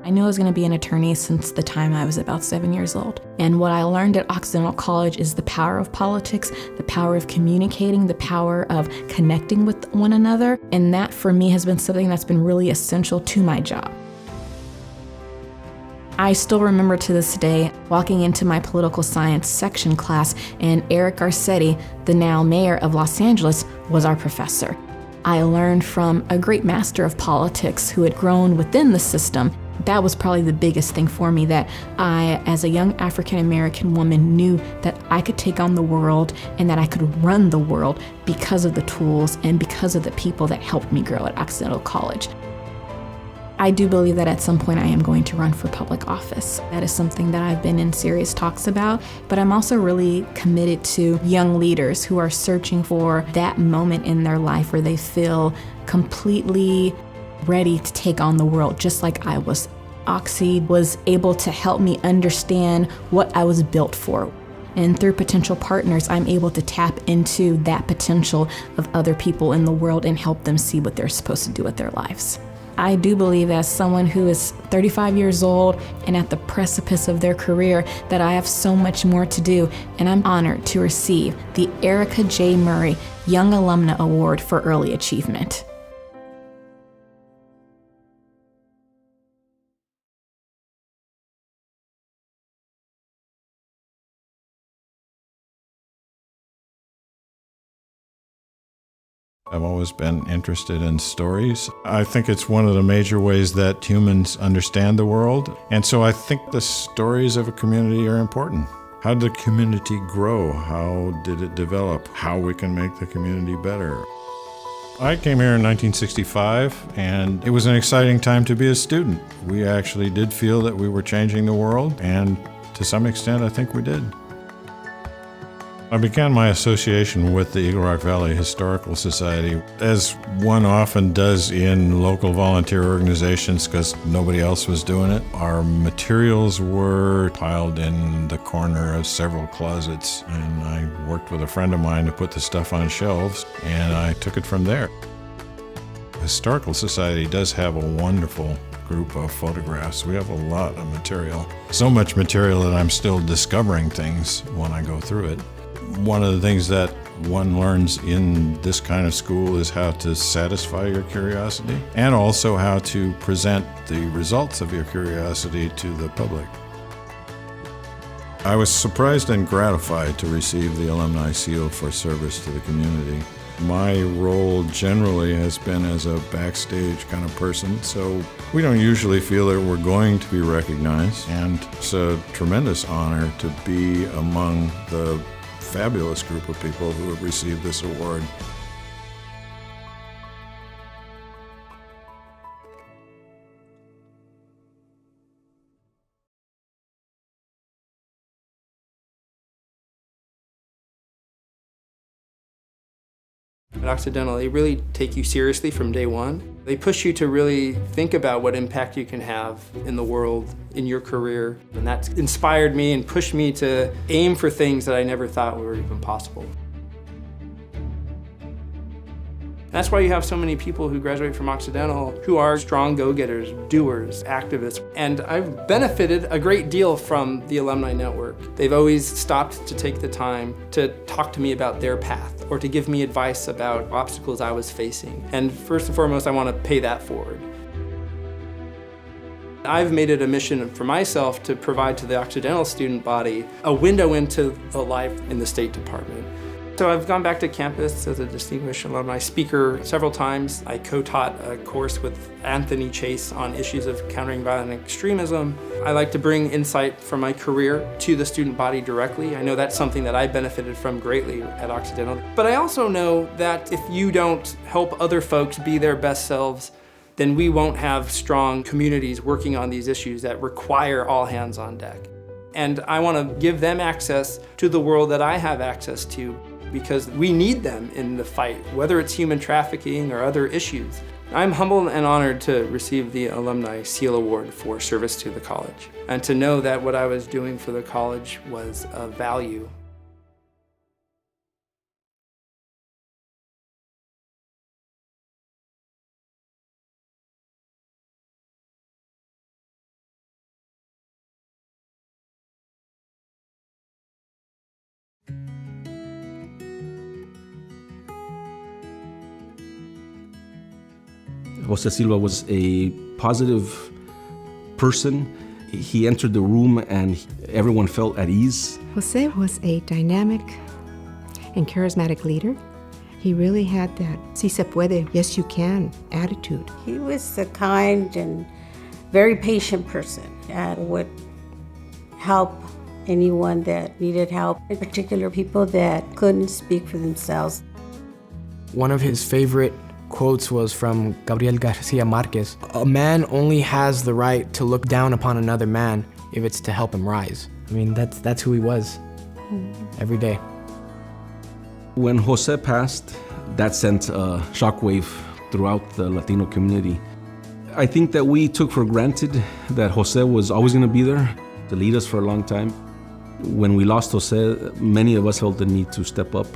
I knew I was going to be an attorney since the time I was about 7 years old. And what I learned at Occidental College is the power of politics, the power of communicating, the power of connecting with one another. And that for me has been something that's been really essential to my job. I still remember to this day walking into my political science section class, and Eric Garcetti, the now mayor of Los Angeles, was our professor. I learned from a great master of politics who had grown within the system. That was probably the biggest thing for me, that I, as a young African-American woman, knew that I could take on the world and that I could run the world because of the tools and because of the people that helped me grow at Occidental College. I do believe that at some point I am going to run for public office. That is something that I've been in serious talks about, but I'm also really committed to young leaders who are searching for that moment in their life where they feel completely ready to take on the world, just like I was. Oxy was able to help me understand what I was built for. And through potential partners, I'm able to tap into that potential of other people in the world and help them see what they're supposed to do with their lives. I do believe, as someone who is 35 years old and at the precipice of their career, that I have so much more to do, and I'm honored to receive the Erica J. Murray Young Alumna Award for Early Achievement. I've always been interested in stories. I think it's one of the major ways that humans understand the world. And so I think the stories of a community are important. How did the community grow? How did it develop? How we can make the community better. I came here in 1965, and it was an exciting time to be a student. We actually did feel that we were changing the world, and to some extent, I think we did. I began my association with the Eagle Rock Valley Historical Society, as one often does in local volunteer organizations because nobody else was doing it. Our materials were piled in the corner of several closets, and I worked with a friend of mine to put the stuff on shelves, and I took it from there. The Historical Society does have a wonderful group of photographs. We have a lot of material. So much material that I'm still discovering things when I go through it. One of the things that one learns in this kind of school is how to satisfy your curiosity and also how to present the results of your curiosity to the public. I was surprised and gratified to receive the Alumni Seal for service to the community. My role generally has been as a backstage kind of person, so we don't usually feel that we're going to be recognized, and it's a tremendous honor to be among the fabulous group of people who have received this award. At Occidental, they really take you seriously from day one. They push you to really think about what impact you can have in the world, in your career, and that's inspired me and pushed me to aim for things that I never thought were even possible. That's why you have so many people who graduate from Occidental who are strong go-getters, doers, activists. And I've benefited a great deal from the Alumni Network. They've always stopped to take the time to talk to me about their path or to give me advice about obstacles I was facing. And first and foremost, I want to pay that forward. I've made it a mission for myself to provide to the Occidental student body a window into the life in the State Department. So I've gone back to campus as a distinguished alumni speaker several times. I co-taught a course with Anthony Chase on issues of countering violent extremism. I like to bring insight from my career to the student body directly. I know that's something that I benefited from greatly at Occidental. But I also know that if you don't help other folks be their best selves, then we won't have strong communities working on these issues that require all hands on deck. And I want to give them access to the world that I have access to, because we need them in the fight, whether it's human trafficking or other issues. I'm humbled and honored to receive the Alumni Seal Award for service to the college, and to know that what I was doing for the college was of value. Jose Silva was a positive person. He entered the room and everyone felt at ease. Jose was a dynamic and charismatic leader. He really had that si se puede, yes you can attitude. He was a kind and very patient person and would help anyone that needed help, in particular people that couldn't speak for themselves. One of his favorite quotes was from Gabriel Garcia Marquez. A man only has the right to look down upon another man if it's to help him rise. I mean, that's who he was every day. When Jose passed, that sent a shockwave throughout the Latino community. I think that we took for granted that Jose was always going to be there to lead us for a long time. When we lost Jose, many of us felt the need to step up.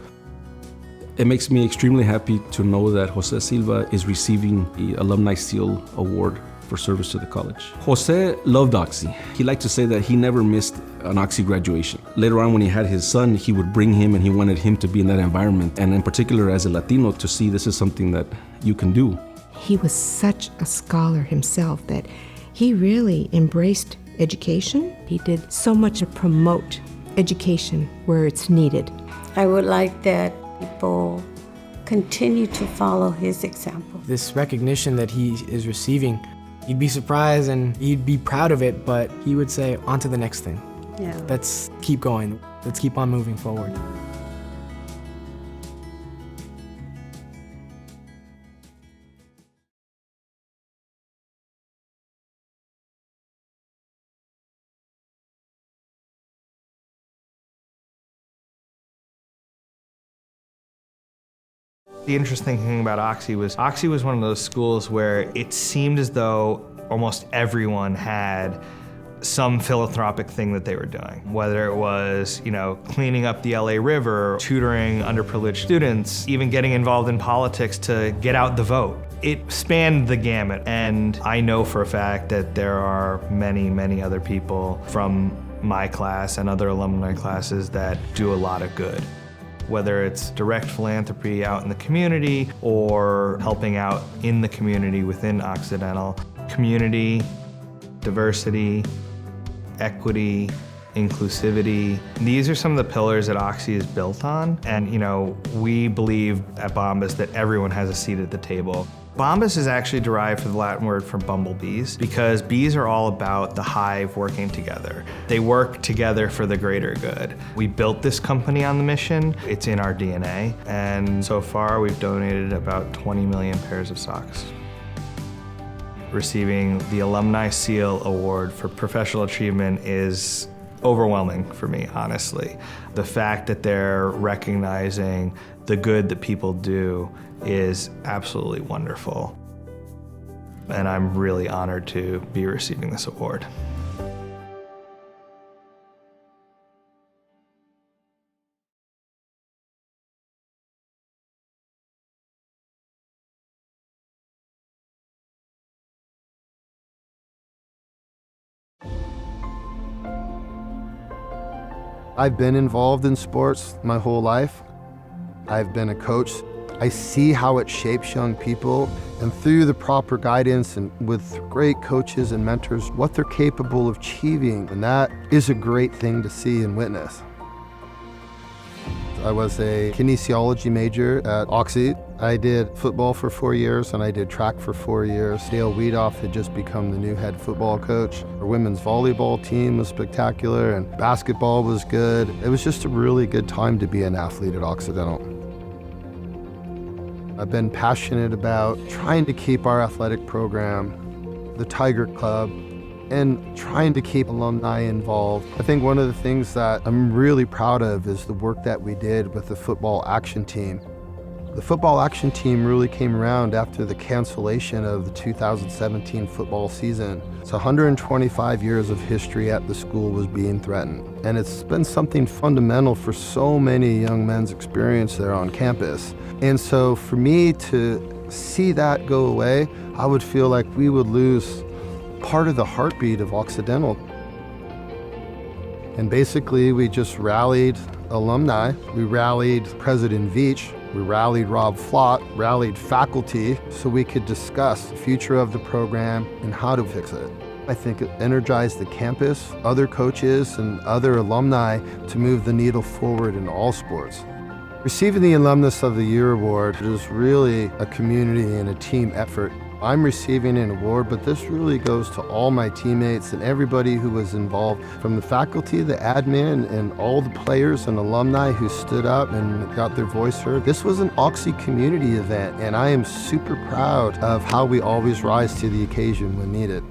It makes me extremely happy to know that Jose Silva is receiving the Alumni Seal Award for service to the college. Jose loved Oxy. He liked to say that he never missed an Oxy graduation. Later on, when he had his son, he would bring him and he wanted him to be in that environment. And in particular, as a Latino, to see this is something that you can do. He was such a scholar himself that he really embraced education. He did so much to promote education where it's needed. I would like that people continue to follow his example. This recognition that he is receiving, he'd be surprised and he'd be proud of it, but he would say, on to the next thing. Yeah. Let's keep going. Let's keep on moving forward. The interesting thing about Oxy was one of those schools where it seemed as though almost everyone had some philanthropic thing that they were doing. Whether it was, cleaning up the LA River, tutoring underprivileged students, even getting involved in politics to get out the vote. It spanned the gamut, and I know for a fact that there are many, many other people from my class and other alumni classes that do a lot of good. Whether it's direct philanthropy out in the community or helping out in the community within Occidental. Community, diversity, equity, inclusivity. These are some of the pillars that Oxy is built on. And we believe at Bombas that everyone has a seat at the table. Bombas is actually derived from the Latin word for bumblebees because bees are all about the hive working together. They work together for the greater good. We built this company on the mission. It's in our DNA. And so far, we've donated about 20 million pairs of socks. Receiving the Alumni Seal Award for professional achievement is overwhelming for me, honestly. The fact that they're recognizing the good that people do is absolutely wonderful. And I'm really honored to be receiving this award. I've been involved in sports my whole life. I've been a coach. I see how it shapes young people, and through the proper guidance and with great coaches and mentors, what they're capable of achieving, and that is a great thing to see and witness. I was a kinesiology major at Oxy. I did football for 4 years and I did track for 4 years. Dale Wiedoff had just become the new head football coach. Our women's volleyball team was spectacular and basketball was good. It was just a really good time to be an athlete at Occidental. I've been passionate about trying to keep our athletic program, the Tiger Club, and trying to keep alumni involved. I think one of the things that I'm really proud of is the work that we did with the football action team. The football action team really came around after the cancellation of the 2017 football season. It's 125 years of history at the school was being threatened. And it's been something fundamental for so many young men's experience there on campus. And so for me to see that go away, I would feel like we would lose part of the heartbeat of Occidental. And basically we just rallied alumni. We rallied President Veach. We rallied Rob Flott, rallied faculty so we could discuss the future of the program and how to fix it. I think it energized the campus, other coaches, and other alumni to move the needle forward in all sports. Receiving the Alumnus of the Year award is really a community and a team effort. I'm receiving an award, but this really goes to all my teammates and everybody who was involved, from the faculty, the admin, and all the players and alumni who stood up and got their voice heard. This was an Oxy community event, and I am super proud of how we always rise to the occasion when needed.